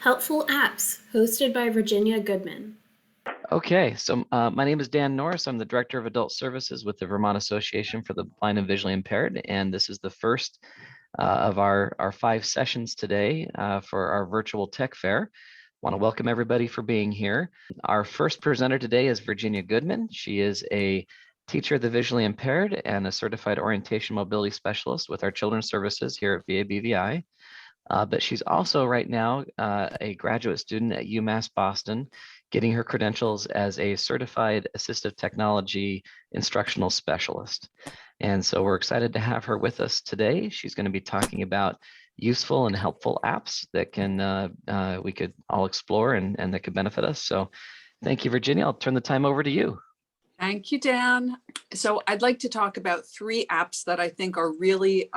Helpful Apps, hosted by Virginia Goodman. Okay, so my name is Dan Norris. I'm the Director of Adult Services with the Vermont Association for the Blind and Visually Impaired, and this is the first of our 5 sessions today for our virtual tech fair. Want to welcome everybody for being here. Our first presenter today is Virginia Goodman. She is a teacher of the visually impaired and a certified orientation mobility specialist with our children's services here at VABVI. But she's also right now a graduate student at UMass Boston, getting her credentials as a certified assistive technology instructional specialist. And so we're excited to have her with us today. She's going to be talking about useful and helpful apps that can we could all explore and that could benefit us. So thank you, Virginia. I'll turn the time over to you. Thank you, Dan. So I'd like to talk about 3 apps that I think are really,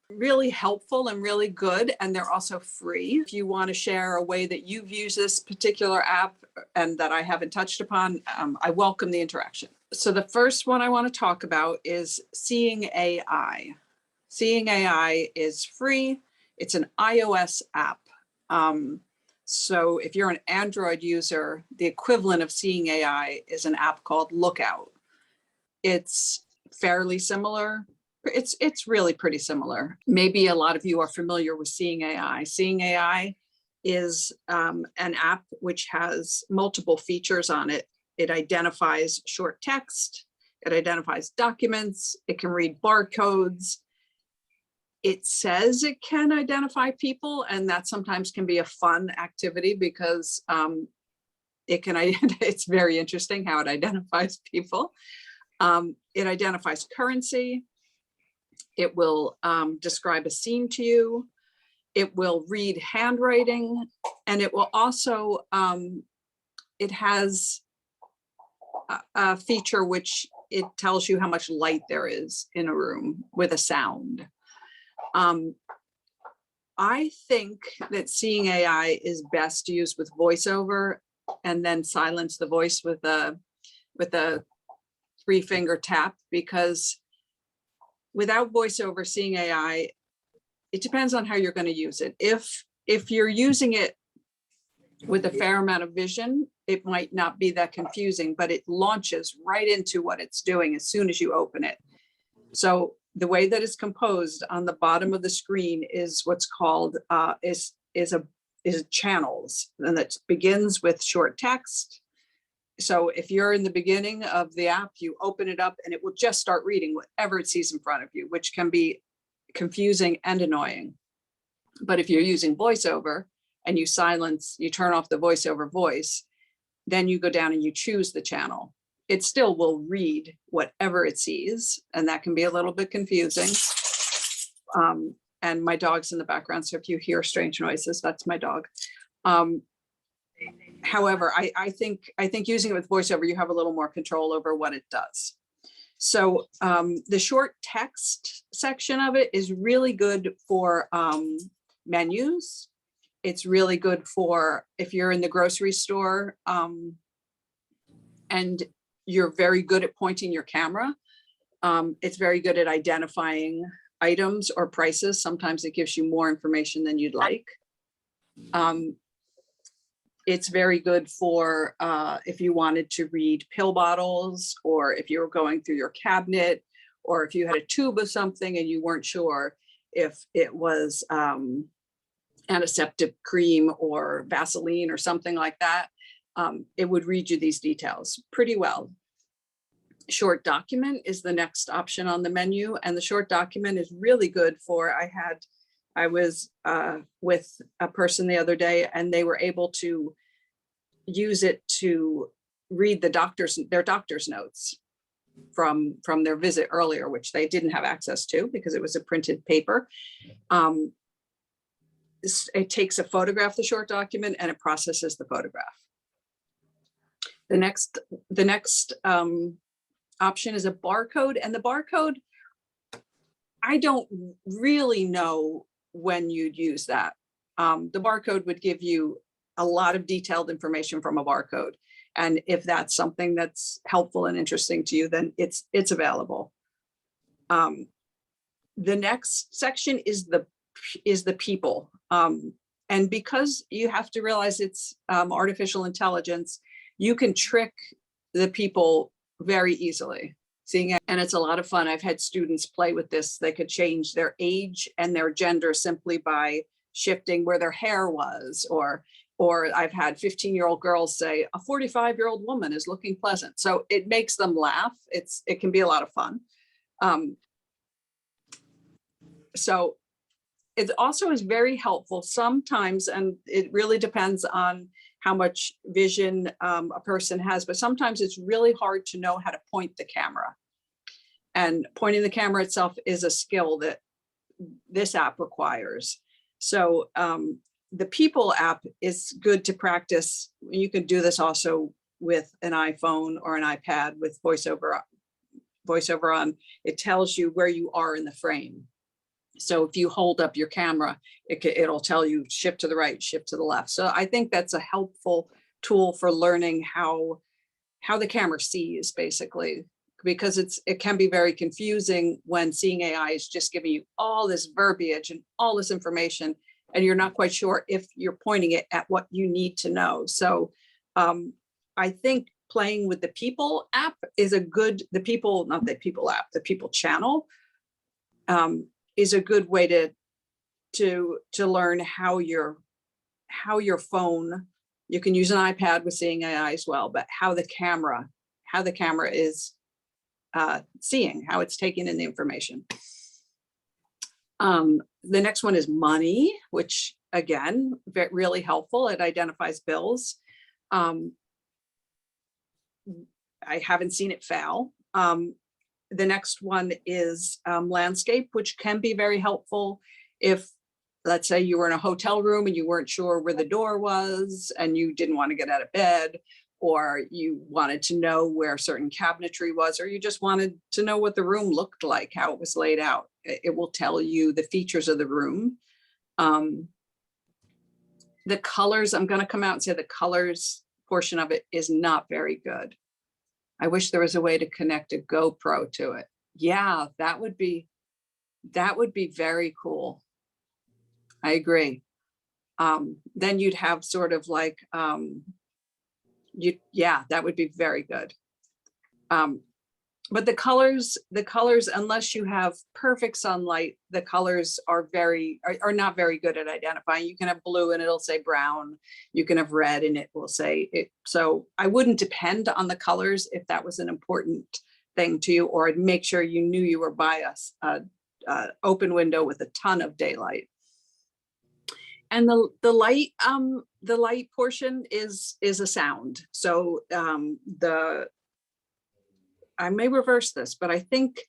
really helpful and really good, and they're also free. If you want to share a way that you've used this particular app and that I haven't touched upon, I welcome the interaction. So the first one I want to talk about is Seeing AI. Seeing AI is free. It's an iOS app. So if you're an Android user, the equivalent of Seeing AI is an app called Lookout. It's fairly similar. It's really pretty similar. Maybe a lot of you are familiar with Seeing AI. Seeing AI is an app which has multiple features on it. It identifies short text. It identifies documents. It can read barcodes. It says it can identify people, and that sometimes can be a fun activity because it's very interesting how it identifies people. It identifies currency. It will describe a scene to you. It will read handwriting, and it will also, it has a feature which it tells you how much light there is in a room with a sound. I think that Seeing AI is best used with voiceover and then silence the voice with a 3-finger tap, because without voiceover, Seeing AI, it depends on how you're going to use it. If you're using it with a fair amount of vision, it might not be that confusing, but it launches right into what it's doing as soon as you open it. So the way that it's composed on the bottom of the screen is what's called is channels, and that begins with short text. So if you're in the beginning of the app, you open it up and it will just start reading whatever it sees in front of you, which can be confusing and annoying. But if you're using voiceover and you turn off the voiceover voice, then you go down and you choose the channel. It still will read whatever it sees, and that can be a little bit confusing. And my dog's in the background, so if you hear strange noises, that's my dog. However, I think using it with voiceover, you have a little more control over what it does. So the short text section of it is really good for menus. It's really good for if you're in the grocery store and you're very good at pointing your camera. It's very good at identifying items or prices. Sometimes it gives you more information than you'd like. It's very good for if you wanted to read pill bottles, or if you were going through your cabinet, or if you had a tube of something and you weren't sure if it was antiseptic cream or Vaseline or something like that. It would read you these details pretty well. Short document is the next option on the menu, and the short document is really good for, I was with a person the other day, and they were able to use it to read their doctor's notes from their visit earlier, which they didn't have access to because it was a printed paper. It takes a photograph of the short document and it processes the photograph. The next option is a barcode, and the barcode, I don't really know when you'd use that. The barcode would give you a lot of detailed information from a barcode, and if that's something that's helpful and interesting to you, then it's available. The next section is the people. And because you have to realize it's artificial intelligence, you can trick the people very easily. Seeing it, and it's a lot of fun. I've had students play with this. They could change their age and their gender simply by shifting where their hair was, or I've had 15-year-old girls say a 45-year-old woman is looking pleasant. So it makes them laugh. It can be a lot of fun. So it also is very helpful sometimes, and it really depends on how much vision a person has, but sometimes it's really hard to know how to point the camera. And pointing the camera itself is a skill that this app requires. So the People app is good to practice. You can do this also with an iPhone or an iPad with voiceover on. It tells you where you are in the frame. So if you hold up your camera, it'll tell you shift to the right, shift to the left. So I think that's a helpful tool for learning how the camera sees, basically, because it can be very confusing when Seeing AI is just giving you all this verbiage and all this information, and you're not quite sure if you're pointing it at what you need to know. So I think playing with the People app is a good, the People channel is a good way to learn how your phone, you can use an iPad with Seeing AI as well, but how the camera is seeing, how it's taking in the information. The next one is Money, which again, really helpful. It identifies bills. I haven't seen it fail. The next one is Landscape, which can be very helpful if, let's say, you were in a hotel room and you weren't sure where the door was and you didn't want to get out of bed, or you wanted to know where certain cabinetry was, or you just wanted to know what the room looked like, how it was laid out. It will tell you the features of the room. The colors, I'm going to come out and say the colors portion of it is not very good. I wish there was a way to connect a GoPro to it. Yeah, that would be very cool. I agree. Then you'd have sort of like, yeah, that would be very good. But the colors, unless you have perfect sunlight, the colors are not very good at identifying. You can have blue and it'll say brown. You can have red and it will say it. So I wouldn't depend on the colors if that was an important thing to you, or I'd make sure you knew you were by a open window with a ton of daylight. And the light portion is a sound. So I may reverse this, but I think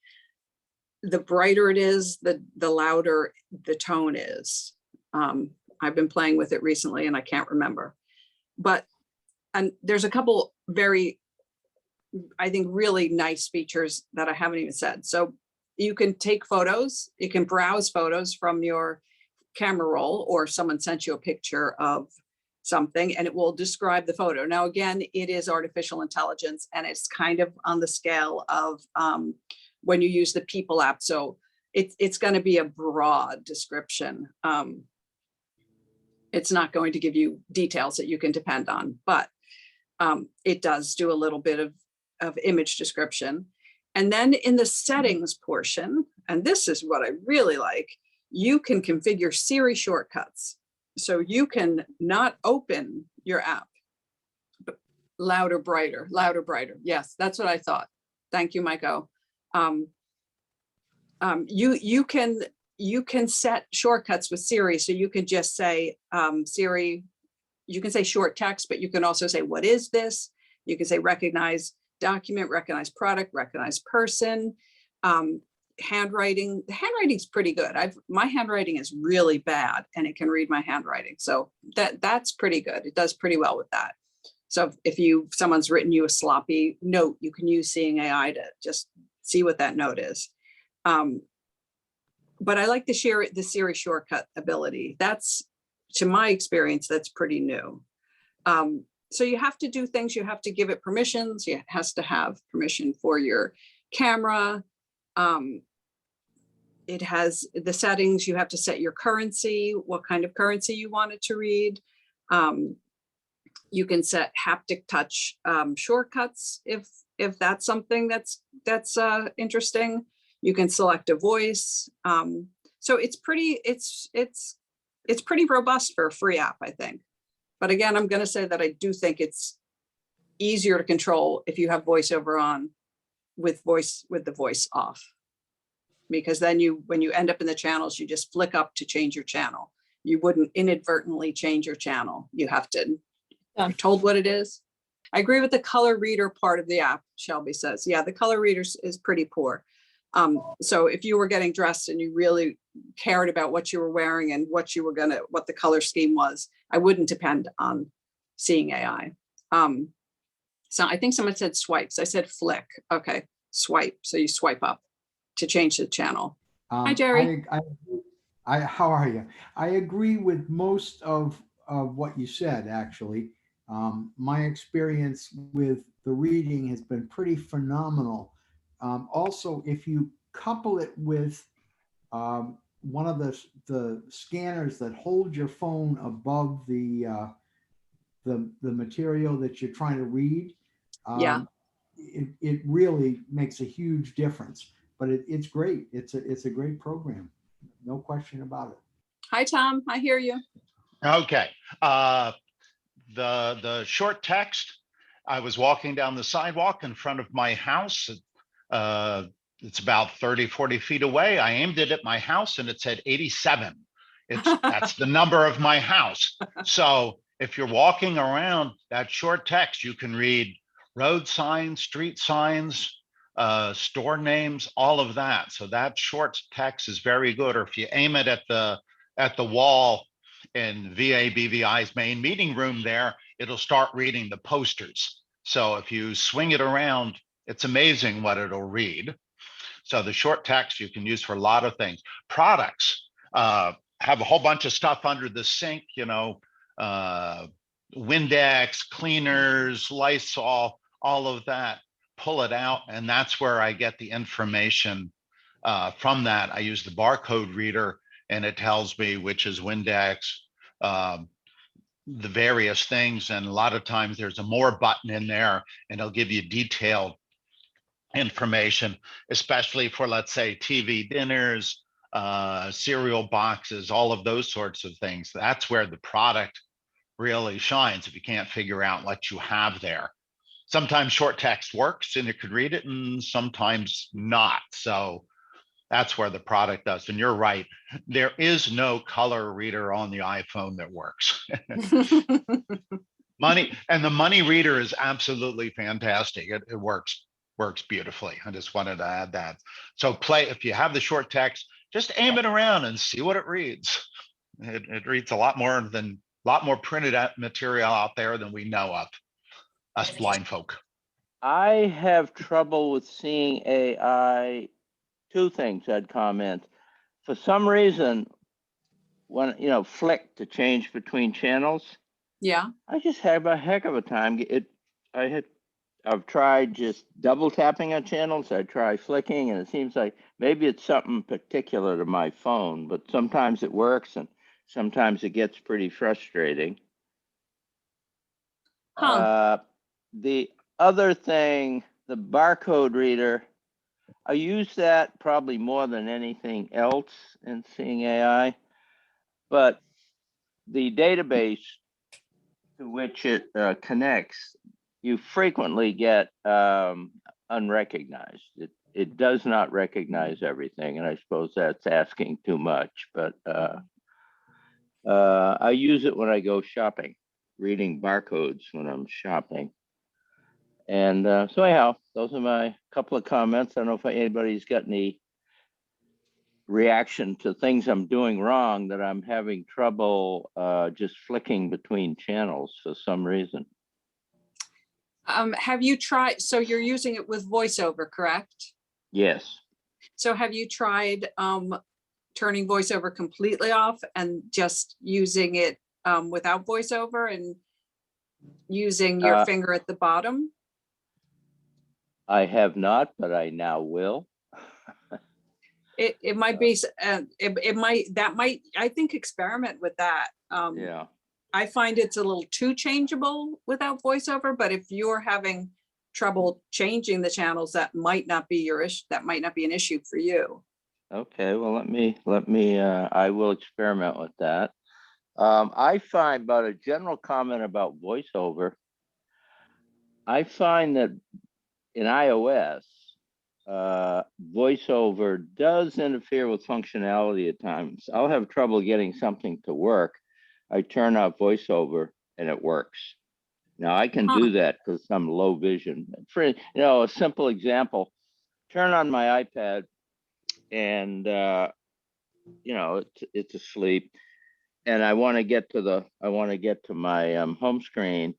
the brighter it is, the louder the tone is. I've been playing with it recently and I can't remember. And there's a couple very, I think, really nice features that I haven't even said. So you can take photos, you can browse photos from your camera roll, or someone sent you a picture of something and it will describe the photo. Now, again, it is artificial intelligence and it's kind of on the scale of when you use the People app. So it's going to be a broad description. It's not going to give you details that you can depend on, but it does do a little bit of image description. And then in the settings portion, and this is what I really like, you can configure Siri Shortcuts. So you can not open your app, but louder, brighter, louder, brighter. Yes, that's what I thought. Thank you, Maiko. You can set shortcuts with Siri. So you can just say, Siri, you can say short text, but you can also say, what is this? You can say recognize document, recognize product, recognize person. Handwriting, the handwriting's pretty good. My handwriting is really bad and it can read my handwriting. So that's pretty good. It does pretty well with that. So if someone's written you a sloppy note, you can use Seeing AI to just see what that note is. But I like the Siri Shortcut ability. That's, to my experience, that's pretty new. So you have to do things, you have to give it permissions. It has to have permission for your camera. it has the settings. You have to set your currency, what kind of currency you want it to read. You can set haptic touch shortcuts if that's something that's interesting. You can select a voice. So it's pretty robust for a free app, I think. But again, I'm going to say that I do think it's easier to control if you have voiceover on with the voice off, because then when you end up in the channels, you just flick up to change your channel. You wouldn't inadvertently change your channel. You have to be told what it is. I agree with the color reader part of the app, Shelby says. Yeah, the color reader is pretty poor. So if you were getting dressed and you really cared about what you were wearing and what the color scheme was, I wouldn't depend on seeing AI. So I think someone said swipes. I said flick. Okay, swipe. So you swipe up to change the channel. Hi, Jerry. How are you? I agree with most of what you said, actually. My experience with the reading has been pretty phenomenal. Also, if you couple it with one of the scanners that hold your phone above the material that you're trying to read, Yeah, it really makes a huge difference. But it's great. It's a great program, no question about it. hi, Tom. I hear you. Okay. The short text, I was walking down the sidewalk in front of my house. It's about 30, 40 feet away. I aimed it at my house and it said 87. That's the number of my house. So if you're walking around, that short text, you can read road signs, street signs, store names, all of that. So that short text is very good. Or if you aim it at the wall in VABVI's main meeting room there, it'll start reading the posters. So if you swing it around, it's amazing what it'll read. So the short text you can use for a lot of things. Products have a whole bunch of stuff under the sink, Windex, cleaners, Lysol, all of that. Pull it out, and that's where I get the information from that. I use the barcode reader, and it tells me which is Windex, the various things. And a lot of times there's a more button in there, and it'll give you detailed information, especially for, let's say, TV dinners, cereal boxes, all of those sorts of things. That's where the product really shines if you can't figure out what you have there. Sometimes short text works and it could read it, and sometimes not. So that's where the product does. And you're right, there is no color reader on the iPhone that works. The money reader is absolutely fantastic. It works beautifully. I just wanted to add that. So if you have the short text, just aim it around and see what it reads. It reads a lot more printed material out there than we know of, us blind folk. I have trouble with seeing AI. Two things I'd comment. For some reason, when flick to change between channels, Yeah. I just have a heck of a time. I've tried just double tapping on channels. I try flicking, and it seems like maybe it's something particular to my phone, but sometimes it works and sometimes it gets pretty frustrating. The other thing, the barcode reader, I use that probably more than anything else in seeing AI, but the database to which it connects, you frequently get unrecognized. It does not recognize everything, and I suppose that's asking too much, but I use it when I go shopping, reading barcodes when I'm shopping. And so anyhow, those are my couple of comments. I don't know if anybody's got any reaction to things I'm doing wrong, that I'm having trouble just flicking between channels for some reason. Have you tried, so you're using it with voiceover, correct? Yes. So have you tried turning voiceover completely off and just using it without voiceover and using your finger at the bottom? I have not, but I now will. It might be, I think experiment with that. Yeah. I find it's a little too changeable without voiceover, but if you're having trouble changing the channels, that might not be your issue. That might not be an issue for you. Okay, well, let me, I will experiment with that. I find about a general comment about voiceover. I find that in iOS, voiceover does interfere with functionality at times. I'll have trouble getting something to work. I turn off voiceover and it works. Now I can do that because I'm low vision. For a simple example, turn on my iPad and it's asleep, and I want to get to my home screen,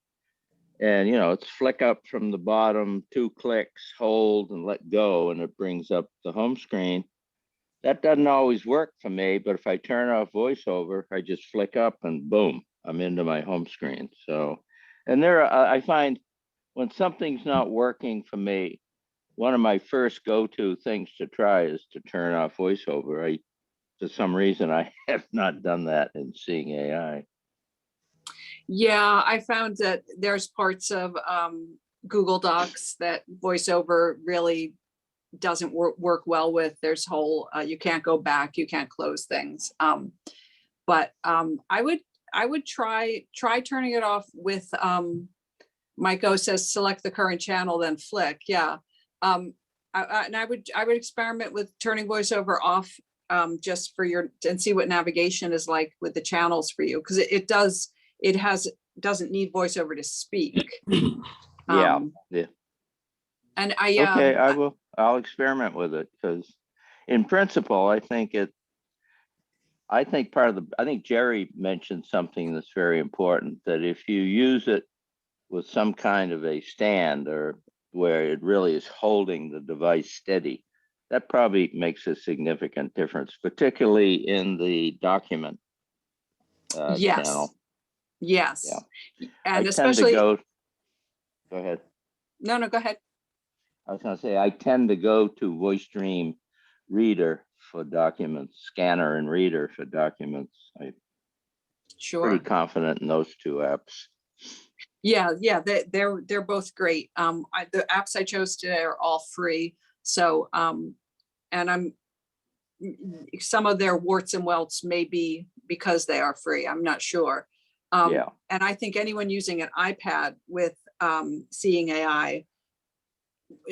and it's flick up from the bottom, 2 clicks, hold and let go, and it brings up the home screen. That doesn't always work for me, but if I turn off voiceover, I just flick up and boom, I'm into my home screen. So, and I find when something's not working for me, one of my first go-to things to try is to turn off voiceover. For some reason, I have not done that in Seeing AI. Yeah, I found that there's parts of Google Docs that voiceover really doesn't work well with. There's whole, you can't go back, you can't close things. But I would try turning it off with, Mike says, select the current channel, then flick. Yeah. And I would experiment with turning voiceover off just for and see what navigation is like with the channels for you. Cause it doesn't need voiceover to speak. Yeah. And Okay, I'll experiment with it, because in principle, I think Jerry mentioned something that's very important, that if you use it with some kind of a stand, or where it really is holding the device steady, that probably makes a significant difference, particularly in the document yes. channel. Yes. Yeah. And I especially, go ahead. No, go ahead. I was going to say, I tend to go to VoiceStream Reader for documents, Scanner and Reader for documents. I'm pretty confident in those 2 apps. Yeah, they're both great. The apps I chose today are all free. So, and some of their warts and welts may be because they are free. I'm not sure. And I think anyone using an iPad with Seeing AI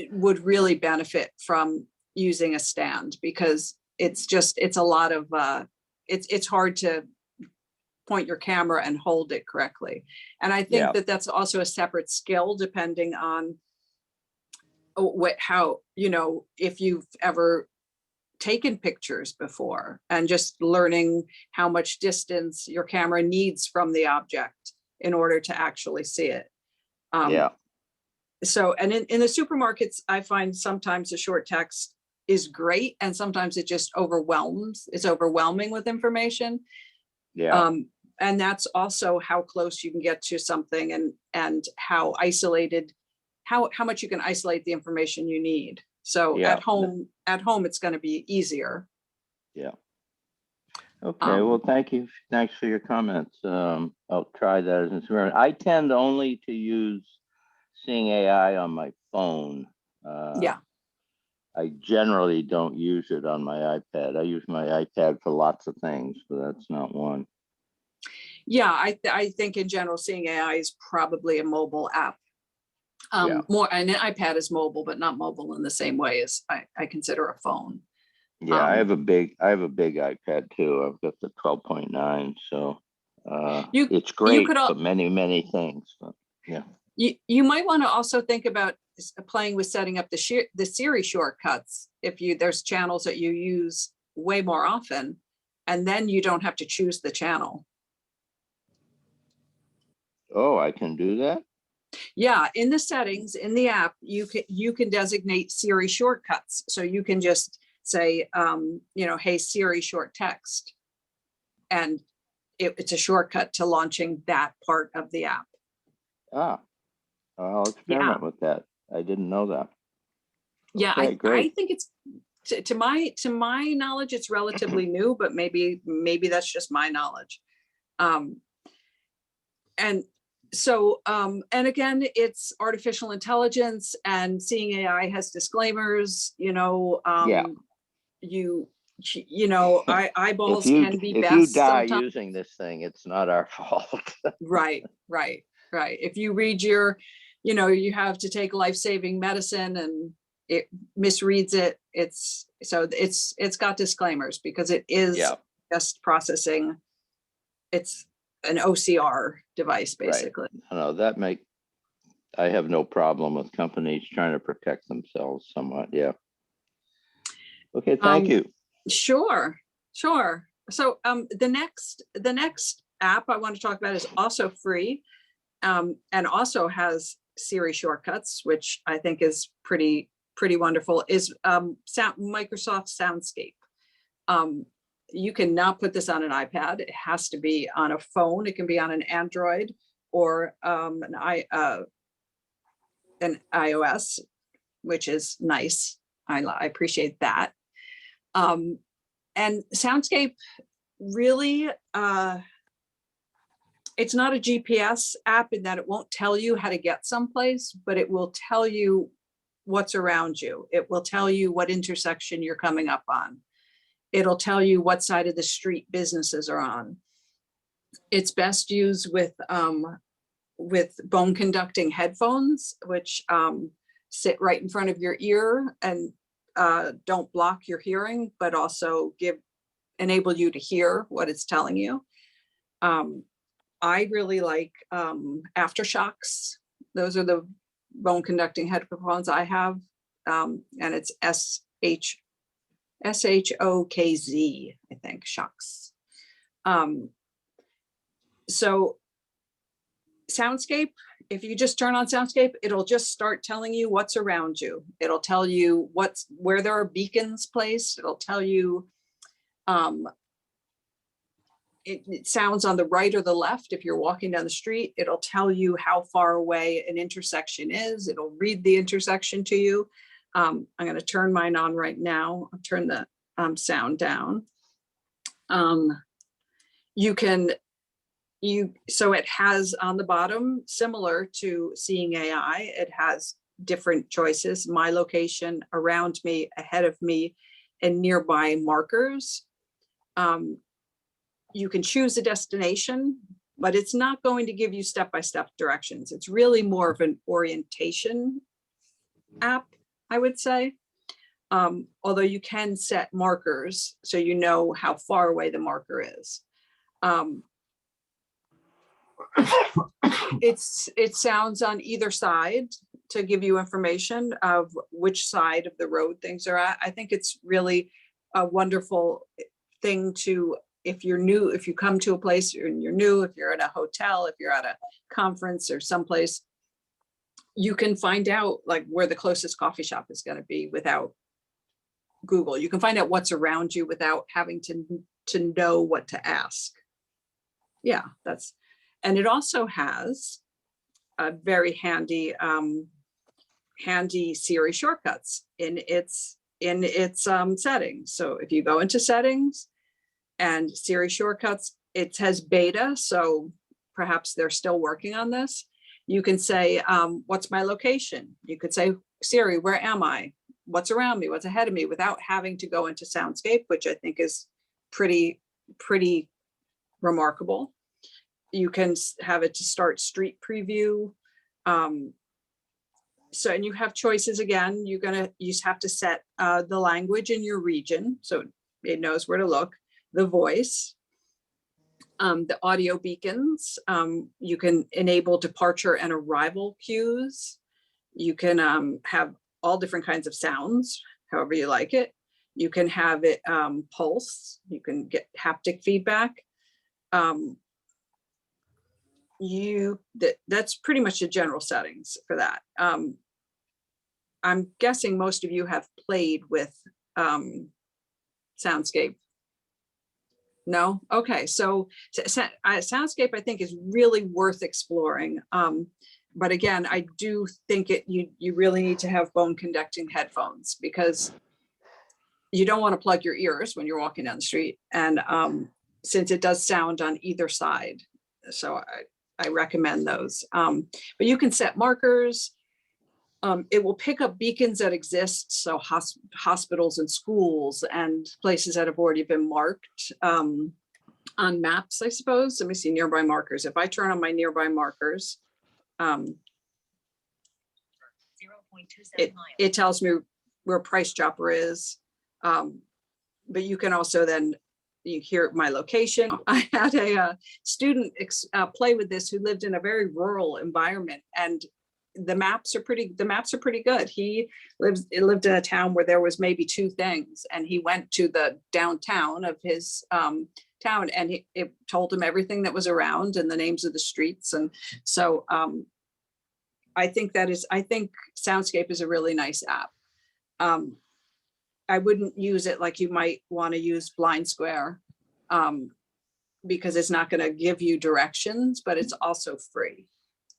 would really benefit from using a stand, because it's a lot of, it's hard to point your camera and hold it correctly. And I think that that's also a separate skill depending on how, if you've ever taken pictures before, and just learning how much distance your camera needs from the object in order to actually see it. So, and in the supermarkets, I find sometimes the short text is great, and sometimes it just it's overwhelming with information. And that's also how close you can get to something, and how isolated, how much you can isolate the information you need. So at home, it's going to be easier. Yeah. Okay. Well, thank you. Thanks for your comments. I'll try that as an experiment. I tend only to use Seeing AI on my phone. I generally don't use it on my iPad. I use my iPad for lots of things, but that's not one. Yeah, I think in general, Seeing AI is probably a mobile app. More, and an iPad is mobile, but not mobile in the same way as I consider a phone. Yeah, I have a big iPad too. I've got the 12.9, so it's great for many things. But yeah. You might want to also think about playing with setting up the Siri shortcuts. If there's channels that you use way more often, and then you don't have to choose the channel. Oh, I can do that? Yeah, in the settings in the app, you can designate Siri shortcuts. So you can just say, hey, Siri short text, and it's a shortcut to launching that part of the app. I'll experiment with that. I didn't know that. Yeah, okay, great. I think to my knowledge, it's relatively new, but maybe that's just my knowledge. And so, and again, it's artificial intelligence, and Seeing AI has disclaimers, Yeah. eyeballs If you can be if best you die sometimes. using this thing, it's not our fault. Right. If you read you have to take life-saving medicine and it misreads it, it's got disclaimers because it is Yeah. just processing. It's an OCR device, basically. No, I have no problem with companies trying to protect themselves somewhat. Yeah. Okay, thank you. Sure. So the next app I want to talk about is also free, and also has Siri Shortcuts, which I think is pretty wonderful, is Microsoft Soundscape. You cannot put this on an iPad. It has to be on a phone. It can be on an Android or an iOS, which is nice. I appreciate that. And Soundscape really, it's not a GPS app in that it won't tell you how to get someplace, but it will tell you what's around you. It will tell you what intersection you're coming up on. It'll tell you what side of the street businesses are on. It's best used with bone conducting headphones, which sit right in front of your ear and don't block your hearing, but also enable you to hear what it's telling you. I really like Aftershocks. Those are the bone conducting headphones I have, and it's SHOKZ, I think, Shocks. So Soundscape, if you just turn on Soundscape, it'll just start telling you what's around you. It'll tell you where there are beacons placed. It'll tell you it sounds on the right or the left. If you're walking down the street, it'll tell you how far away an intersection is. It'll read the intersection to you. I'm going to turn mine on right now. I'll turn the sound down. So it has on the bottom, similar to Seeing AI, it has different choices: my location, around me, ahead of me, and nearby markers. You can choose a destination, but it's not going to give you step-by-step directions. It's really more of an orientation app, I would say. Although you can set markers so you know how far away the marker is. It sounds on either side to give you information of which side of the road things are at. I think it's really a wonderful thing to, if you're new, if you come to a place and you're new, if you're at a hotel, if you're at a conference or someplace, you can find out like where the closest coffee shop is going to be without Google. You can find out what's around you without having to know what to ask. Yeah, and it also has a very handy Siri Shortcuts in its settings. So if you go into settings and Siri Shortcuts, it has beta, so perhaps they're still working on this. You can say, what's my location? You could say, Siri, where am I? What's around me? What's ahead of me? Without having to go into Soundscape, which I think is pretty remarkable. You can have it to start street preview. And you have choices again. You just have to set the language in your region, so it knows where to look. The voice, the audio beacons. You can enable departure and arrival cues. You can have all different kinds of sounds, however you like it. You can have it pulse. You can get haptic feedback. That's pretty much the general settings for that. I'm guessing most of you have played with Soundscape. No? Okay, so Soundscape I think is really worth exploring. But again, I do think you really need to have bone conducting headphones, because you don't want to plug your ears when you're walking down the street. And since it does sound on either side, so I recommend those. But you can set markers. It will pick up beacons that exist, so hospitals and schools and places that have already been marked on maps, I suppose. Let me see, nearby markers. If I turn on my nearby markers, it tells me where Price Chopper is. But you can also then, you hear my location. I had a student play with this who lived in a very rural environment, and the maps are pretty good. He lived in a town where there was maybe 2 things, and he went to the downtown of his town, and it told him everything that was around and the names of the streets. And so I think Soundscape is a really nice app. I wouldn't use it like you might want to use Blind Square, because it's not going to give you directions, but it's also free,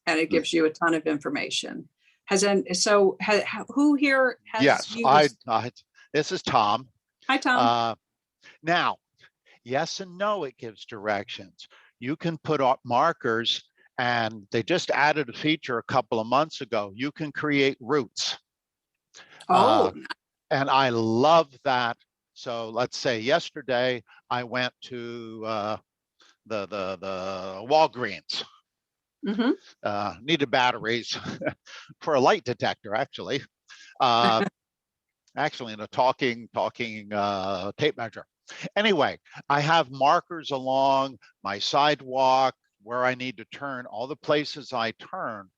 and it gives you a ton of information. Who here has Yes, used? This is Tom. Hi, Tom. Now, yes and no, it gives directions. You can put up markers, and they just added a feature a couple of months ago. You can create routes. And I love that. So let's say yesterday I went to the Walgreens. Mm-hmm. Needed batteries for a light detector, actually. Actually, in a talking tape measure. Anyway, I have markers along my sidewalk where I need to turn, all the places I turn,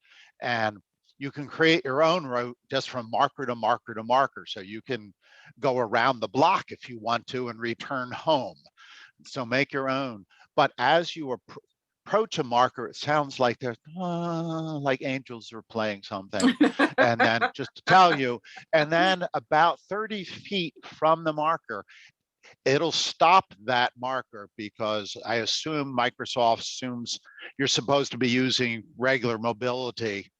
and you can create your own route just from marker to marker to marker. So you can go around the block if you want to and return home. So make your own. But as you approach a marker, it sounds like there's like angels are playing something. And then just to tell you, and then about 30 feet from the marker, it'll stop that marker, because I assume Microsoft assumes you're supposed to be using regular mobility,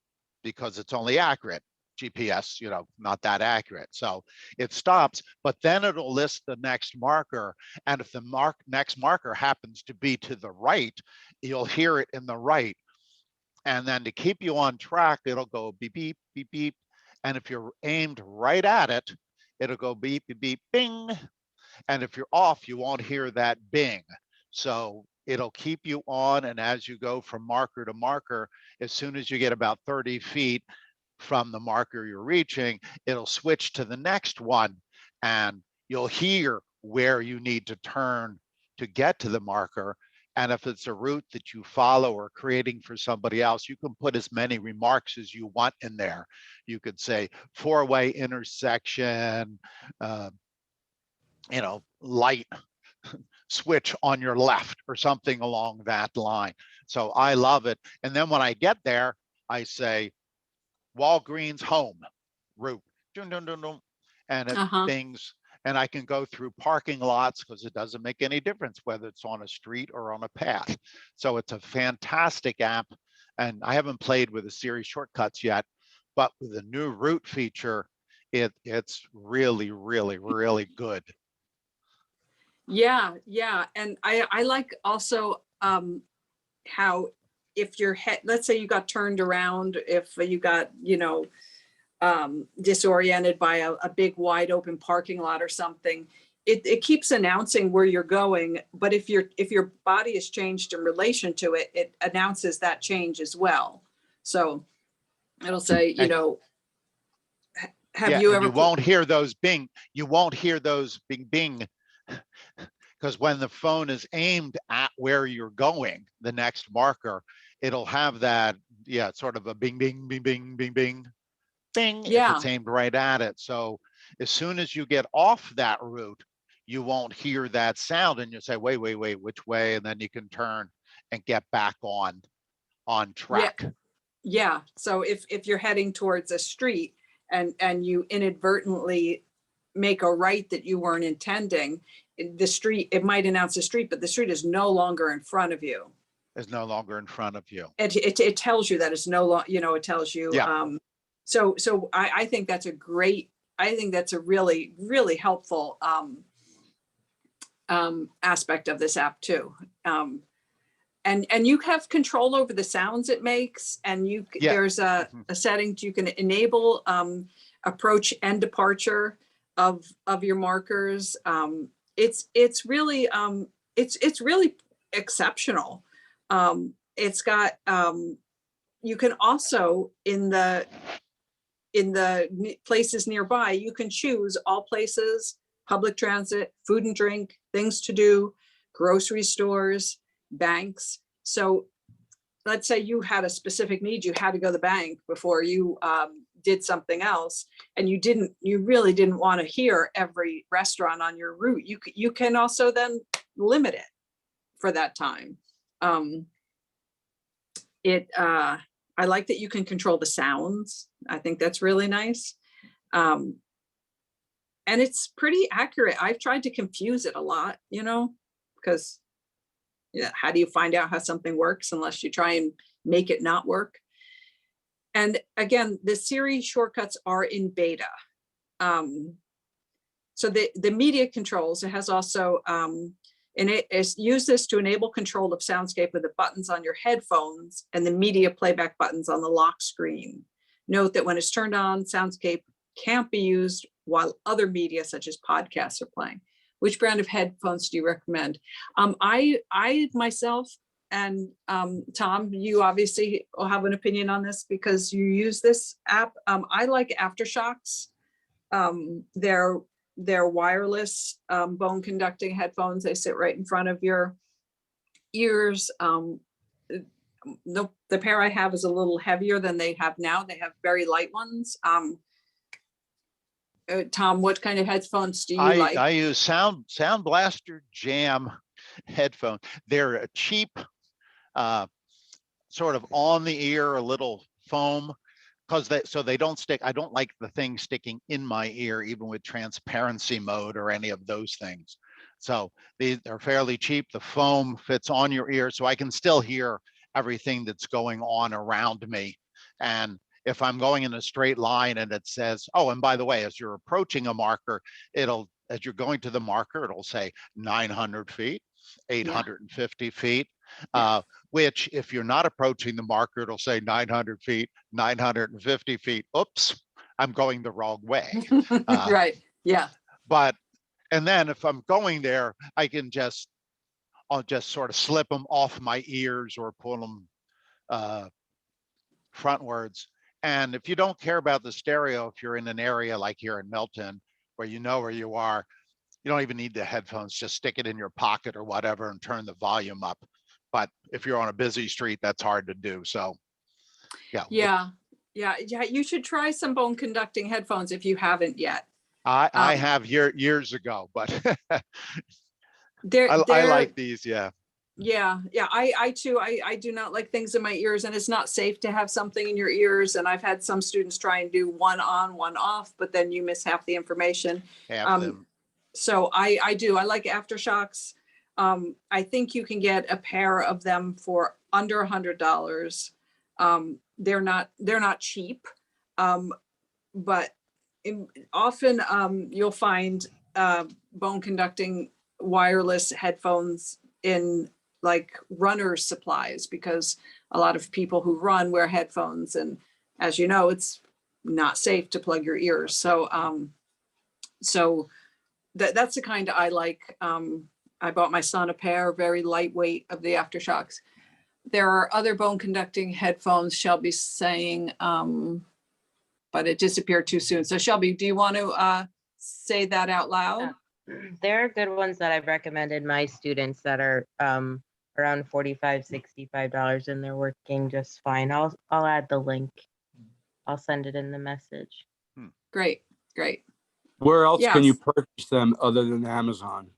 because it's only accurate. GPS, not that accurate. So it stops, but then it'll list the next marker. And if the next marker happens to be to the right, you'll hear it in the right. And then to keep you on track, it'll go beep, beep, beep, beep. And if you're aimed right at it, it'll go beep, beep, beep, bing. And if you're off, you won't hear that bing. So it'll keep you on. And as you go from marker to marker, as soon as you get about 30 feet from the marker you're reaching, it'll switch to the next one, and you'll hear where you need to turn to get to the marker. And if it's a route that you follow or creating for somebody else, you can put as many remarks as you want in there. You could say 4-way intersection, light switch on your left, or something along that line. So I love it. And then when I get there, I say Walgreens home route, dun, dun, dun, dun, and it bings, and I can go through parking lots, because it doesn't make any difference whether it's on a street or on a path. So it's a fantastic app. And I haven't played with the Siri Shortcuts yet, but with the new route feature, it's really, really, really good. Yeah. And I like also how, if your head, let's say you got turned around, if you got, disoriented by a big wide open parking lot or something, it keeps announcing where you're going. But if your body is changed in relation to it, it announces that change as well. So it'll say, have you ever? You won't hear those bing. You won't hear those bing bing, because when the phone is aimed at where you're going, the next marker, it'll have that, sort of a bing, bing, bing, bing, bing, bing, bing, if it's aimed right at it. So as soon as you get off that route, you won't hear that sound, and you say, wait, which way? And then you can turn and get back on track. Yeah. So if you're heading towards a street and you inadvertently make a right that you weren't intending, the street, it might announce the street, but the street is no longer in front of you. Is no longer in front of you. It tells you that it's no longer, it tells you. So I think that's a great I think that's a really, really helpful aspect of this app too. And you have control over the sounds it makes, and Yeah. there's a setting you can enable approach and departure of your markers. It's really it's really exceptional. It's got you can also in the places nearby, you can choose all places, public transit, food and drink, things to do, grocery stores, banks. So let's say you had a specific need, you had to go to the bank before you did something else, and you really didn't want to hear every restaurant on your route. You can also then limit it for that time. I like that you can control the sounds. I think that's really nice. And it's pretty accurate. I've tried to confuse it a lot, because how do you find out how something works unless you try and make it not work? And again, the Siri shortcuts are in beta. So the media controls, it has also, and it is use this to enable control of Soundscape with the buttons on your headphones and the media playback buttons on the lock screen. Note that when it's turned on, Soundscape can't be used while other media such as podcasts are playing. Which brand of headphones do you recommend? I myself, and Tom, you obviously will have an opinion on this because you use this app. I like Aftershocks. They're wireless bone conducting headphones. They sit right in front of your ears. The pair I have is a little heavier than they have now. They have very light ones. Tom, what kind of headphones do you like? I use Sound Blaster Jam headphones. They're a cheap, sort of on the ear, a little foam, so they don't stick. I don't like the thing sticking in my ear, even with transparency mode or any of those things. So they're fairly cheap. The foam fits on your ear, so I can still hear everything that's going on around me. And if I'm going in a straight line and it says, oh, and by the way, as you're approaching a marker, as you're going to the marker, it'll say 900 feet, 850 feet, which if you're not approaching the marker, it'll say 900 feet, 950 feet. Oops, I'm going the wrong way. Right, yeah. And then if I'm going there, I'll just sort of slip them off my ears or pull them frontwards. And if you don't care about the stereo, if you're in an area like here in Milton, where you know where you are, you don't even need the headphones, just stick it in your pocket or whatever and turn the volume up. But if you're on a busy street, that's hard to do. So yeah. You should try some bone conducting headphones if you haven't yet. I have years ago, but I like these. I too, I do not like things in my ears, and it's not safe to have something in your ears. And I've had some students try and do one on, one off, but then you miss half the information. So I like Aftershocks. I think you can get a pair of them for under $100. They're not cheap, but often you'll find bone conducting wireless headphones in like runner's supplies, because a lot of people who run wear headphones, and as you know, it's not safe to plug your ears. So that's the kind I like. I bought my son a pair, very lightweight, of the Aftershocks. There are other bone conducting headphones, Shelby's saying, but it disappeared too soon. So Shelby, do you want to say that out loud? There are good ones that I've recommended my students that are around $45, $65, and they're working just fine. I'll add the link. I'll send it in the message. Great. Where else can you purchase them other than Amazon?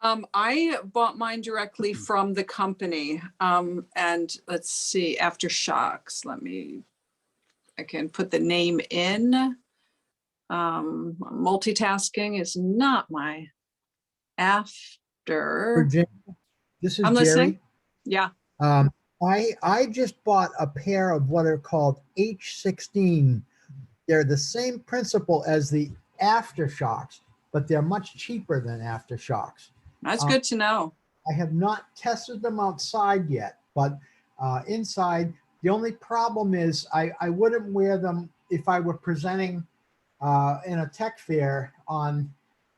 I bought mine directly from the company. And let's see, Aftershocks. I can put the name in. Multitasking is not my after. Virginia, this is I'm Jerry. listening. Yeah. I just bought a pair of what are called H16 they're the same principle as the aftershocks, but they're much cheaper than aftershocks. That's good to know. I have not tested them outside yet, but inside, the only problem is I wouldn't wear them if I were presenting in a tech fair on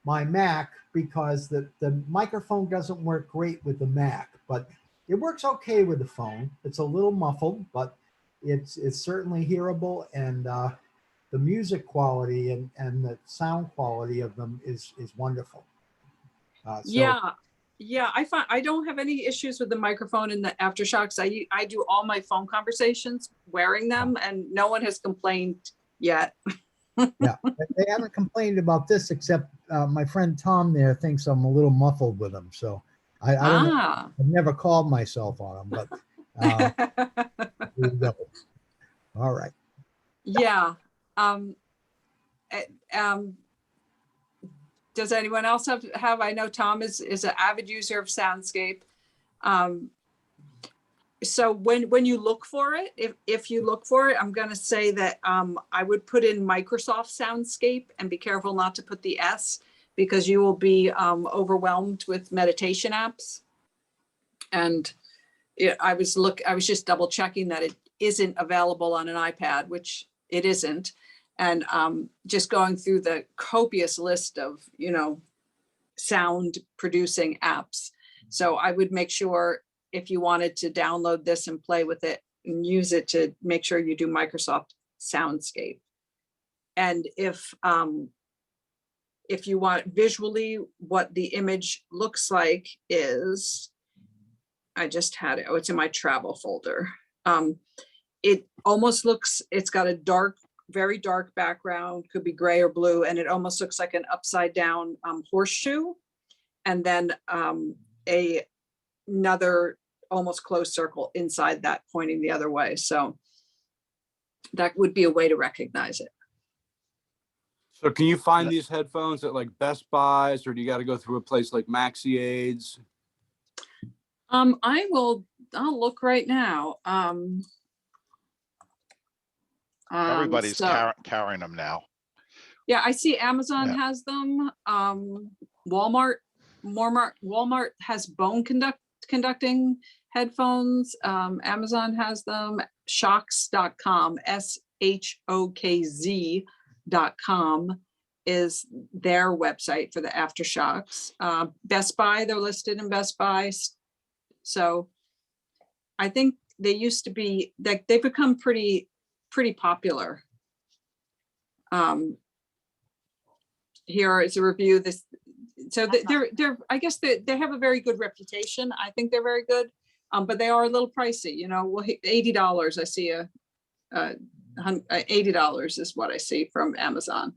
my Mac, because the microphone doesn't work great with the Mac, but it works okay with the phone. It's a little muffled, but it's certainly hearable, and the music quality and the sound quality of them is wonderful. Yeah, I find I don't have any issues with the microphone and the aftershocks. I do all my phone conversations wearing them, and no one has complained yet. Yeah, they haven't complained about this, except my friend Tom there thinks I'm a little muffled with them. So I don't know. I've never called myself on them, but here we go. All right. Yeah. Does anyone else have? I know Tom is an avid user of Soundscape. So when you look for it, if you look for it, I'm going to say that I would put in Microsoft Soundscape, and be careful not to put the S, because you will be overwhelmed with meditation apps. And I was just double checking that it isn't available on an iPad, which it isn't. And just going through the copious list of, sound producing apps. So I would make sure, if you wanted to download this and play with it and use it, to make sure you do Microsoft Soundscape. And if you want visually what the image looks like is, I just had it. Oh, it's in my travel folder. It almost looks, it's got a very dark background, could be gray or blue, and it almost looks like an upside down horseshoe, and then another almost closed circle inside that pointing the other way. So that would be a way to recognize it. So can you find these headphones at like Best Buys, or do you got to go through a place like Maxi Aids? I'll look right now. Everybody's carrying them now. Yeah, I see Amazon has them. Walmart has bone conducting headphones. Amazon has them. Shokz.com, SHOKZ.com is their website for the aftershocks. Best Buy, they're listed in Best Buy. So I think they used to be, like, they've become pretty popular. Here is a review. So they're I guess they have a very good reputation. I think they're very good, but they are a little pricey. Well, $80. I see $80 is what I see from Amazon.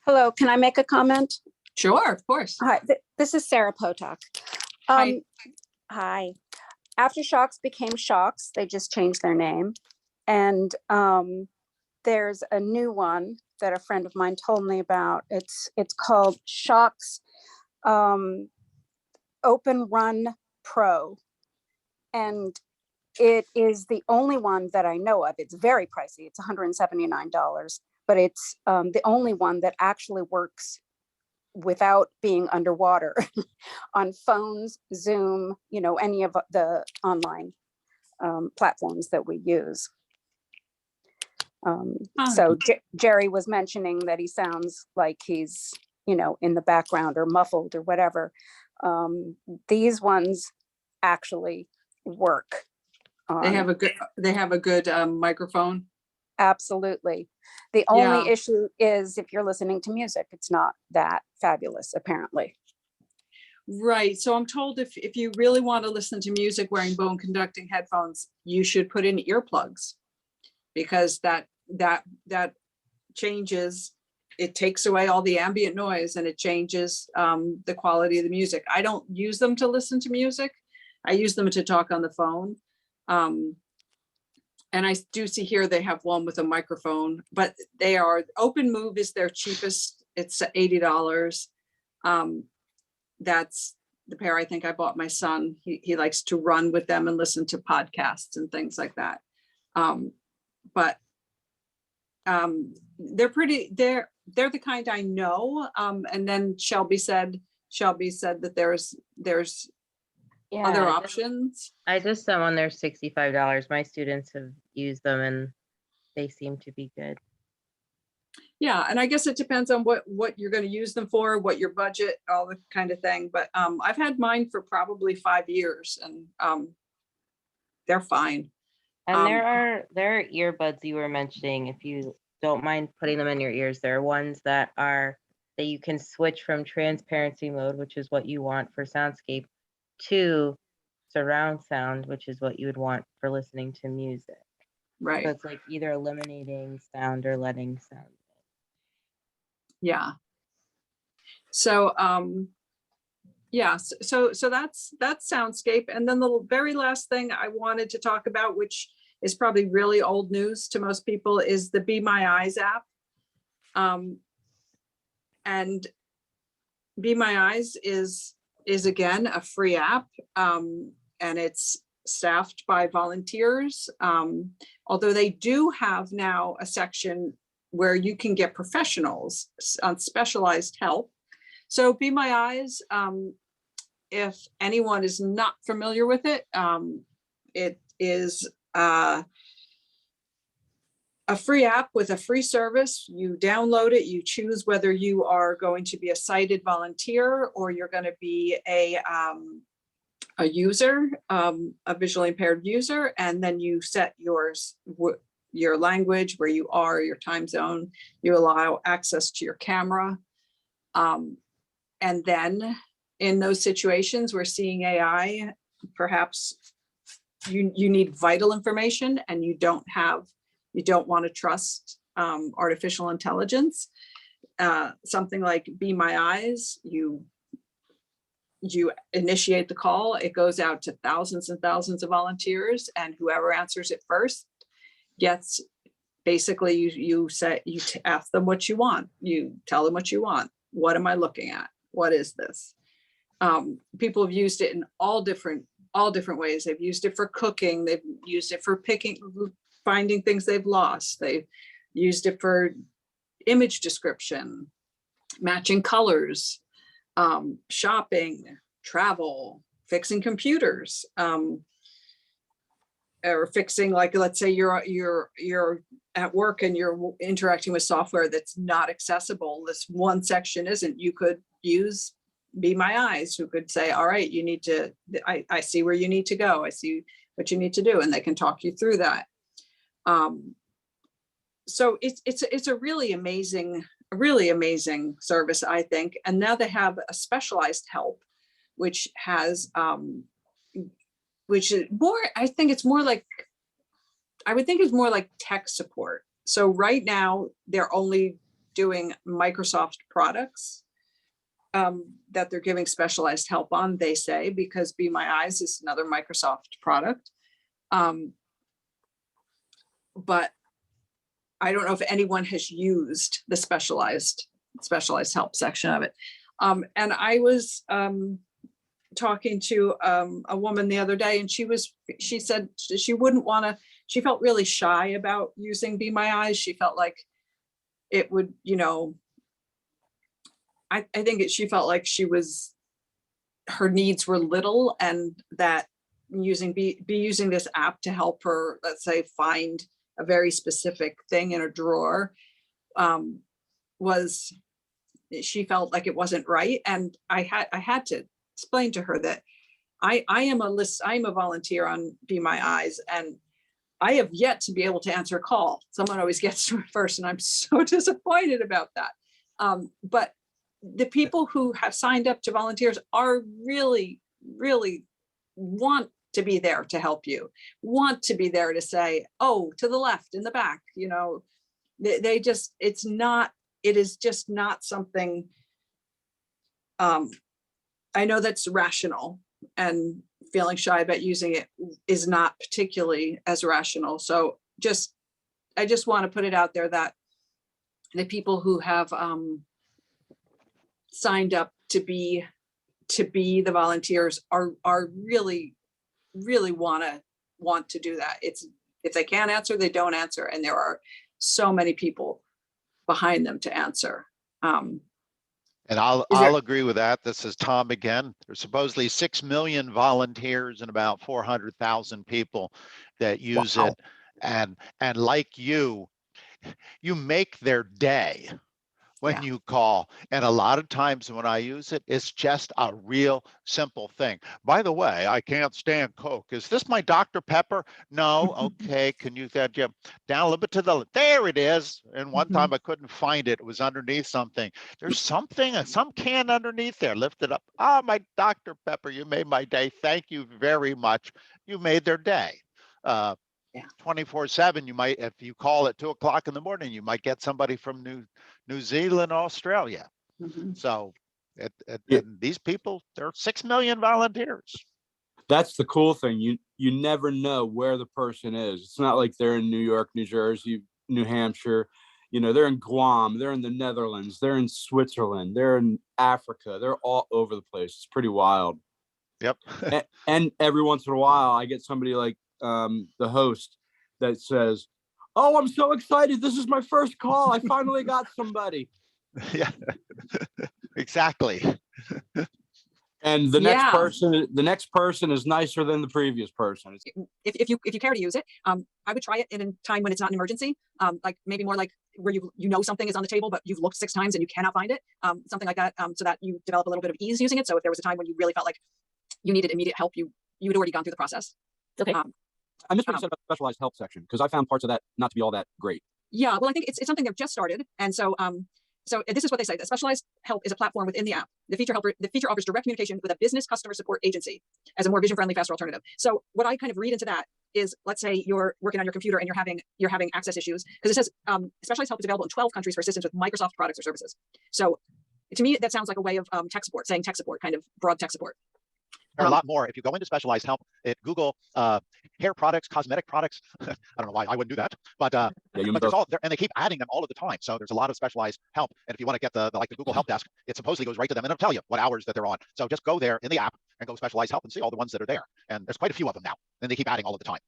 Hello, can I make a comment? Sure, of course. Hi, this is Sarah Potok. Hi. Hi. Aftershocks became Shokz. They just changed their name. And there's a new one that a friend of mine told me about. It's called Shokz Open Run Pro. And it is the only one that I know of. It's very pricey. It's $179, but it's the only one that actually works without being underwater on phones, Zoom, any of the online platforms that we use. So Jerry was mentioning that he sounds like he's, in the background or muffled or whatever. These ones actually work. They have a good microphone. Absolutely. The only issue is if you're listening to music, it's not that fabulous, apparently. Right. So I'm told if you really want to listen to music wearing bone conducting headphones, you should put in earplugs, because that changes, it takes away all the ambient noise, and it changes the quality of the music. I don't use them to listen to music. I use them to talk on the phone. And I do see here they have one with a microphone, but Open Move is their cheapest. It's $80. That's the pair I think I bought my son. He likes to run with them and listen to podcasts and things like that. But they're the kind I know. And then Shelby said that there's Yeah, other I just- options. I just sent one, they're $65. My students have used them and they seem to be good. Yeah, and I guess it depends on what you're going to use them for, what your budget, all the kind of thing. But I've had mine for probably 5 years, and they're fine. And there are earbuds you were mentioning, if you don't mind putting them in your ears. There are ones that you can switch from transparency mode, which is what you want for Soundscape, to surround sound, which is what you would want for listening to music. Right. So it's like either eliminating sound or letting sound. Yeah. So yeah, so that's Soundscape. And then the very last thing I wanted to talk about, which is probably really old news to most people, is the Be My Eyes app. And Be My Eyes is again a free app, and it's staffed by volunteers. Although they do have now a section where you can get professionals on specialized help. So Be My Eyes, if anyone is not familiar with it, it is a free app with a free service. You download it, you choose whether you are going to be a sighted volunteer or you're going to be a user, a visually impaired user, and then you set your language, where you are, your time zone, you allow access to your camera. And then in those situations where seeing AI, perhaps you need vital information and you don't want to trust artificial intelligence. Something like Be My Eyes, you initiate the call, it goes out to thousands and thousands of volunteers, and whoever answers it first gets, basically you ask them what you want, you tell them what you want. What am I looking at? What is this? People have used it in all different ways. They've used it for cooking, they've used it for finding things they've lost, they've used it for image description, matching colors, shopping, travel, fixing computers, or fixing, like, let's say you're at work and you're interacting with software that's not accessible. This one section isn't. You could use Be My Eyes, who could say, all right, you need to, I see where you need to go. I see what you need to do. And they can talk you through that. So it's a really amazing service, I think. And now they have a specialized help, which has, which is more, I would think it's more like tech support. So right now they're only doing Microsoft products that they're giving specialized help on, they say, because Be My Eyes is another Microsoft product. But I don't know if anyone has used the specialized help section of it. And I was talking to a woman the other day, and she said she wouldn't want to, she felt really shy about using Be My Eyes. She felt like it would, I think she felt like her needs were little, and that using this app to help her, let's say, find a very specific thing in a drawer, she felt like it wasn't right. And I had to explain to her that I am a volunteer on Be My Eyes, and I have yet to be able to answer a call. Someone always gets to it first, and I'm so disappointed about that. But the people who have signed up to volunteers are really, really want to be there to help you, want to be there to say, oh, to the left, in the back, it is just not something, I know that's rational, and feeling shy about using it is not particularly as rational. So I just want to put it out there that the people who have signed up to be the volunteers are really want to do that. It's, if they can't answer, they don't answer. And there are so many people behind them to answer. And I'll Is there- agree with that. This is Tom again. There's supposedly 6 million volunteers and about 400,000 people that use Wow. it. And like you make their day when Yeah. you call. And a lot of times when I use it, it's just a real simple thing. By the way, I can't stand Coke. Is this my Dr. Pepper? No. Okay. Can you down a little bit to the, there it is. And one time I couldn't find it. It was underneath something. There's something, some can underneath there. Lift it up. Oh, my Dr. Pepper, you made my day. Thank you very much. You made their day. 24/7, you might, if you call at 2 o'clock in the morning, you might get somebody from New Zealand, Australia. So and these people, there are 6 million volunteers. That's the cool thing. You never know where the person is. It's not like they're in New York, New Jersey, New Hampshire. They're in Guam, they're in the Netherlands, they're in Switzerland, they're in Africa. They're all over the place. It's pretty wild. Yep. and every once in a while, I get somebody like the host that says, "Oh, I'm so excited. This is my first call. I finally got somebody." Yeah, exactly. And the Yeah. next person is nicer than the previous person. If you care to use it, I would try it in a time when it's not an emergency, like maybe more like where something is on the table, but you've looked 6 times and you cannot find it, something like that, so that you develop a little bit of ease using it. So if there was a time when you really felt like you needed immediate help, you had already gone through the process. Okay. I missed what you said about the specialized help section, because I found parts of that not to be all that great. Yeah, well, I think it's something they've just started, and so this is what they say: the specialized help is a platform within the app. The feature offers direct communication with a business customer support agency as a more vision-friendly, faster alternative. So what I kind of read into that is, let's say you're working on your computer and you're having access issues, because it says specialized help is available in 12 countries for assistance with Microsoft products or services. So to me, that sounds like a way of tech support, saying tech support, kind of broad tech support. There are a lot more. If you go into specialized help at Google, hair products, cosmetic products, I don't know why I wouldn't do that, but there's all there, and they keep adding them all of the time. So there's a lot of specialized help. And if you want to get the Google help desk, it supposedly goes right to them and it'll tell you what hours that they're on. So just go there in the app and go specialized help and see all the ones that are there. And there's quite a few of them now, and they keep adding all of the time.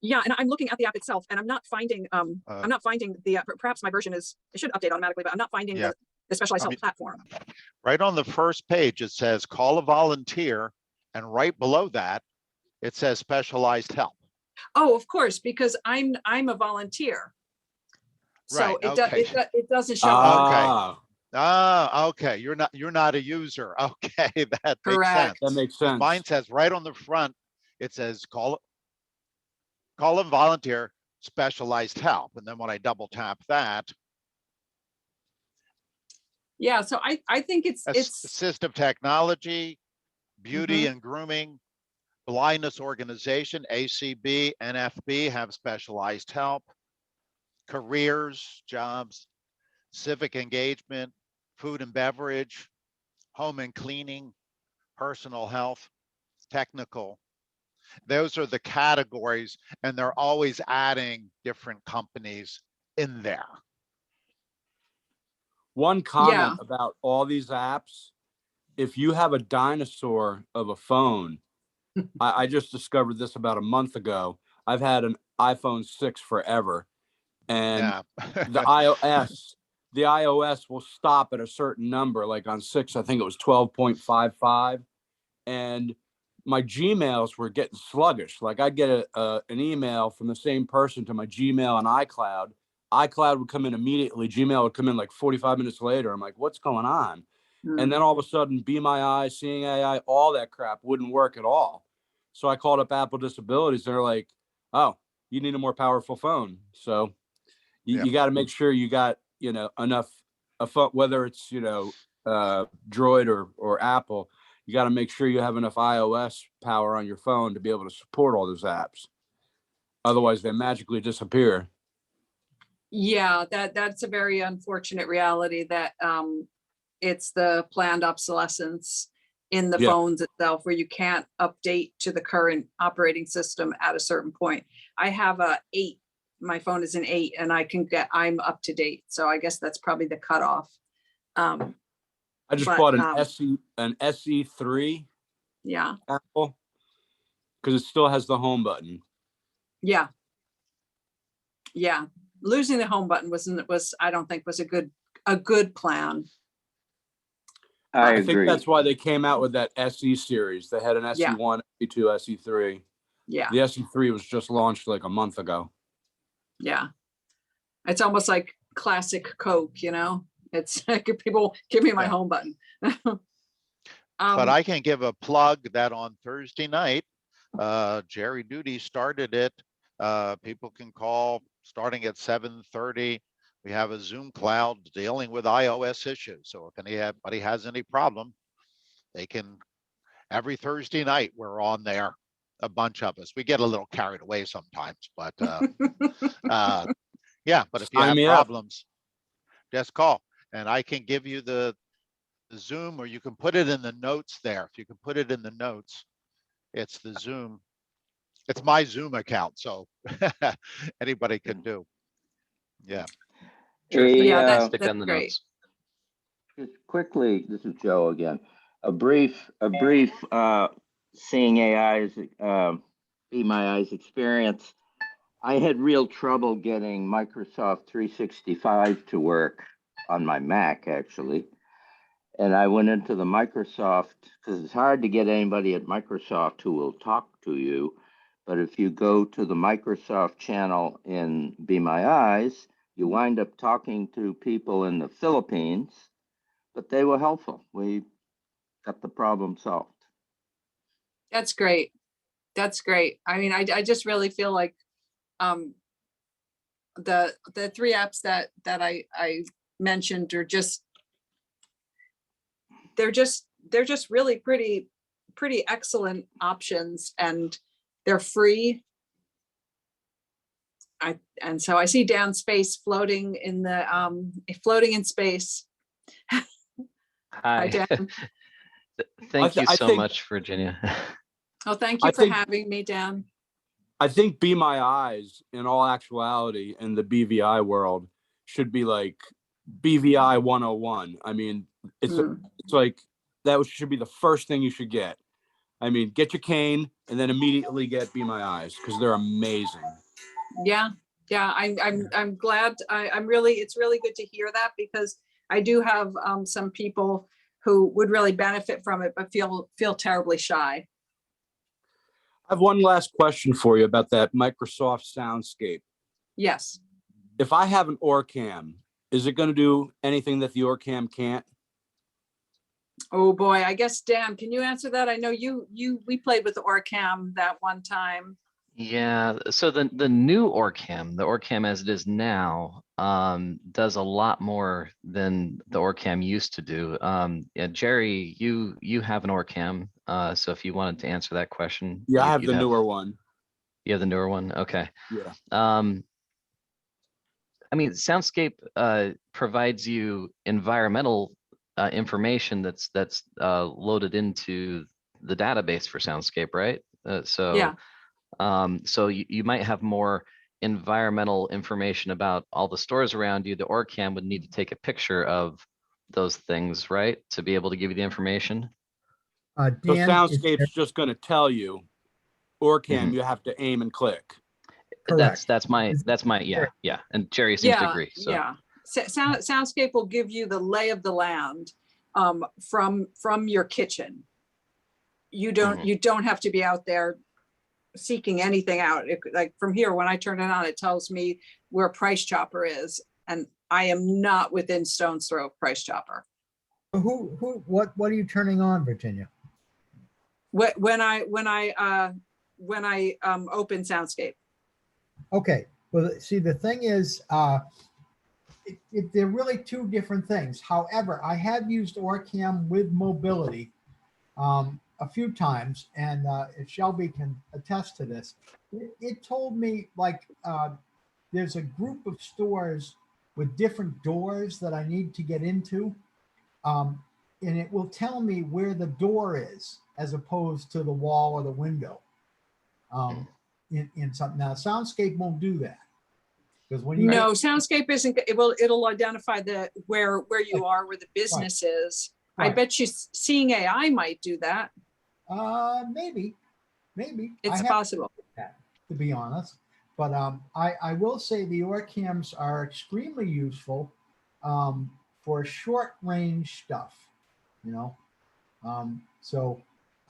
Yeah, and I'm looking at the app itself, and I'm not finding the perhaps my version it should update automatically, but I'm not finding the specialized help platform. Right on the first page, it says call a volunteer, and right below that, it says specialized help. Oh, of course, because I'm a volunteer. So right, it doesn't show up. Okay. You're not a user. Okay, that makes sense. That makes sense. Mine says right on the front, it says call a volunteer, specialized help. And then when I double tap that, yeah, so I think it's assistive technology, beauty and grooming, blindness organization, ACB, NFB have specialized help, careers, jobs, civic engagement, food and beverage, home and cleaning, personal health, technical. Those are the categories, and they're always adding different companies in there. One comment about all these apps: if you have a dinosaur of a phone, I just discovered this about a month ago. I've had an iPhone 6 forever, and the iOS will stop at a certain number. Like on 6, I think it was 12.55, and my Gmails were getting sluggish. Like I'd get an email from the same person to my Gmail and iCloud. iCloud would come in immediately. Gmail would come in like 45 minutes later. I'm like, what's going on? And then all of a sudden, Be My Eyes, Seeing AI, all that crap wouldn't work at all. So I called up Apple Disabilities. They're like, oh, you need a more powerful phone. So you got to make sure you got, enough a phone, whether it's, Droid or Apple, you got to make sure you have enough iOS power on your phone to be able to support all those apps. Otherwise, they magically disappear. Yeah, that's a very unfortunate reality that it's the planned obsolescence in the phones itself, where you can't update to the current operating system at a certain point. I have a 8. My phone is an 8, and I'm up to date. So I guess that's probably the cutoff. I just bought an SE3. Yeah. Apple, because it still has the home button. Yeah. Yeah. losing the home button I don't think was a good plan. I I think agree. that's why they came out with that SE series. They had an Yeah. SE1, SE2, SE3. Yeah. The SE3 was just launched like a month ago. Yeah. It's almost like classic Coke, you know? It's like people give me my Yeah. home button. But I can give a plug that on Thursday night, Jerry Duty started it. People can call starting at 7:30. We have a Zoom cloud dealing with iOS issues. So if anybody has any problem, they can, every Thursday night, we're on there, a bunch of us. We get a little carried away sometimes, but yeah, but if you Sign have me up. problems, just call and I can give you the Zoom, or you can put it in the notes there. If you can put it in the notes, it's the Zoom. It's my Zoom account, so anybody can do. Yeah. Sure thing. Yeah, I'll A, stick that's on the great. notes. just quickly, this is Joe again. A brief seeing AI's Be My Eyes experience. I had real trouble getting Microsoft 365 to work on my Mac, actually. And I went into the Microsoft, because it's hard to get anybody at Microsoft who will talk to you. But if you go to the Microsoft channel in Be My Eyes, you wind up talking to people in the Philippines, but they were helpful. We got the problem solved. That's great. That's great. I mean, I just really feel like the three apps that I mentioned are just they're just really pretty excellent options, and they're free. And so I see down space floating in space. Hi, Hi. Dan. Thank you I so think- much, Virginia. Oh, thank you I for think- having me, Dan. I think Be My Eyes, in all actuality, in the BVI world, should be like BVI 101. I mean, it's like that should be the first thing you should get. I mean, get your cane and then immediately get Be My Eyes because they're amazing. Yeah, I'm glad. It's really good to hear that, because I do have some people who would really benefit from it, but feel terribly shy. I have one last question for you about that Microsoft Soundscape. Yes. If I have an OrCam, is it going to do anything that the OrCam can't? Oh boy, I guess Dan, can you answer that? I know we played with the OrCam that one time. Yeah, so the new OrCam, the OrCam as it is now, does a lot more than the OrCam used to do. Yeah, Jerry, you have an OrCam, so if you wanted to answer that question, Yeah, I you- have you'd the newer one. You have the newer one, okay. Yeah. I mean, Soundscape provides you environmental information that's loaded into the database for Soundscape, right? Yeah. So you might have more environmental information about all the stores around you. The OrCam would need to take a picture of those things, right, to be able to give you the information. So Dan, Soundscape's just going to tell you, OrCam, Mhm. you have to aim and click. Correct. That's my yeah. And Jerry seems to agree. So Yeah. Soundscape will give you the lay of the land from your kitchen. You don't have to be out there seeking anything out. Like from here, when I turn it on, it tells me where Price Chopper is, and I am not within stone's throw of Price Chopper. what are you turning on, Virginia? When I open Soundscape. Okay, well, see, the thing is, they're really two different things. However, I have used OrCam with mobility a few times, and if Shelby can attest to this, it told me like there's a group of stores with different doors that I need to get into, and it will tell me where the door is as opposed to the wall or the window. In something now, Soundscape won't do that, because when you No, Soundscape isn't. It'll identify where you are, where the business is. I Right. bet you Seeing AI might do that. maybe It's I haven't possible. looked at that, to be honest. But I will say the OrCams are extremely useful for short range stuff, you know. So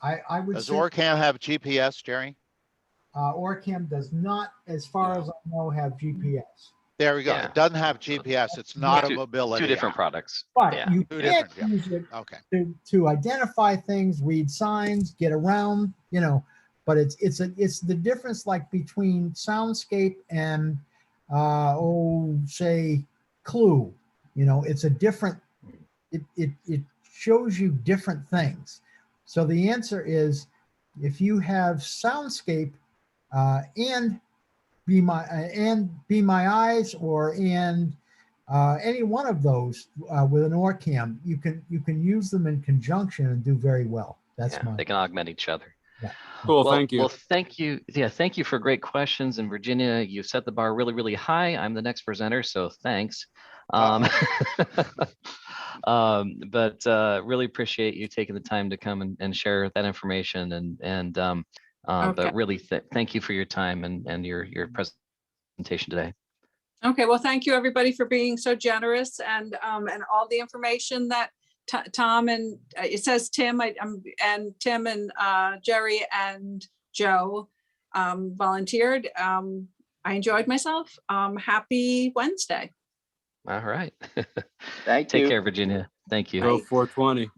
I would Does say OrCam have GPS, Jerry? OrCam does not, as far as I know, have GPS. There we go. Yeah. It doesn't have GPS. It's not a mobility. Two different app. products. But Yeah. you Two can different, yeah. use it Okay. to identify things, read signs, get around, you know. But it's the difference like between Soundscape and say Clue. You know, it's a different. It shows you different things. So the answer is, if you have Soundscape and Be My Eyes or any one of those with an OrCam, you can use them in conjunction and do very well. That's They can augment each other. Yeah. Cool. Well, Thank you. Well, thank you. Yeah, thank you for great questions. And Virginia, you set the bar really, really high. I'm the next presenter, so thanks. But really appreciate you taking the time to come and share that information. Okay. But really, thank you for your time and your presentation today. Okay, well, thank you everybody for being so generous and all the information that Tom and it says Tim and Tim and Jerry and Joe volunteered. I enjoyed myself. Happy Wednesday. All right. Thank Take you. care, Virginia. Thank you. Go 420.